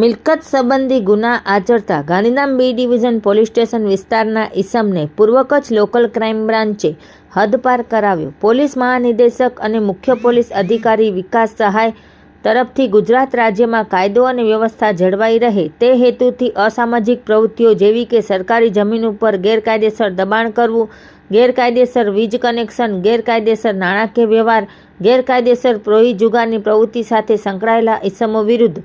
મિલકત સંબંધી ગુના આચરતા Gandhidham B division police station વિસ્તારના ઈસમને પૂર્વ કચ્છ લોકલ ક્રાઇમ બ્રાન્ચે હદપાર કરાવ્યો। પોલીસ મહાનિદેશક અને મુખ્ય પોલીસ અધિકારી વિકાસ સહાય તરફથી ગુજરાત રાજ્યમાં કાયદો અને વ્યવસ્થા જળવાઈ રહે તે હેતુથી અસામાજિક પ્રવૃત્તિઓ જેવી કે સરકારી જમીન ઉપર ગેરકાયદેસર દબાણ કરવું, ગેરકાયદેસર વીજ કનેક્શન, ગેરકાયદેસર નાણાકીય વ્યવહાર, ગેરકાયદેસર પ્રોહી જુગારની પ્રવૃત્તિ સાથે સંકળાયેલા ઈસમો વિરુદ્ધ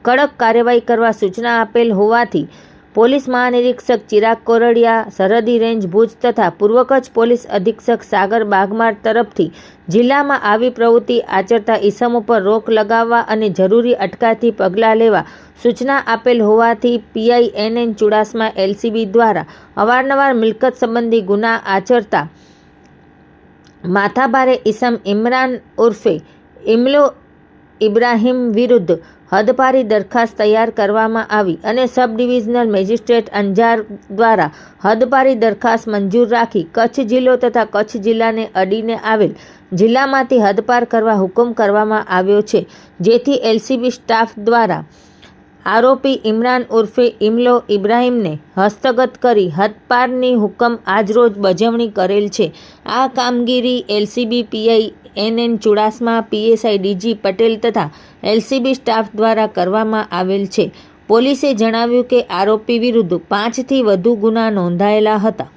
કડક કાર્યવાહી કરવા સૂચના આપેલ હોવાથી પોલીસ મહાનિરીક્ષક ચિરાગ કોરડિયા, સરહદી રેન્જ ભુજ તથા પૂર્વ કચ્છ પોલીસ અધિક્ષક સાગર બાગમાર તરફથી જિલ્લામાં આવી પ્રવૃત્તિ આચરતા ઈસમો પર રોક લગાવવા અને જરૂરી અટકાયતી પગલાં લેવા સૂચના આપેલ હોવાથી પીઆઈ એન ચુડાસમા એલસીબી દ્વારા અવારનવાર મિલકત સંબંધી ગુના આચરતા માથાભારે ઈસમ ઇમરાન ઉર્ફે ઇમલો ઇબ્રાહીમ વિરુદ્ધ હદપારી દરખાસ્ત તૈયાર કરવામાં આવી અને સબ ડિવિઝનલ મેજિસ્ટ્રેટ અંજાર દ્વારા હદપારી દરખાસ્ત મંજૂર રાખી કચ્છ જિલ્લો તથા કચ્છ જિલ્લાને અડીને આવેલ જિલ્લામાંથી હદપાર કરવા હુકમ કરવામાં આવ્યો છે, જેથી એલસીબી સ્ટાફ દ્વારા આરોપી ઇમરાન ઉર્ફે ઇમલો ઇબ્રાહીમને હસ્તગત કરી હદપારની હુકમ આજરોજ બજવણી કરેલ છે। આ કામગીરી LCB PI N Chudasama, PSI DG Patel તથા એલસીબી સ્ટાફ દ્વારા કરવામાં આવેલ છે। પોલીસે જણાવ્યું કે આરોપી વિરુદ્ધ 5થી વધુ ગુના નોંધાયેલા હતા।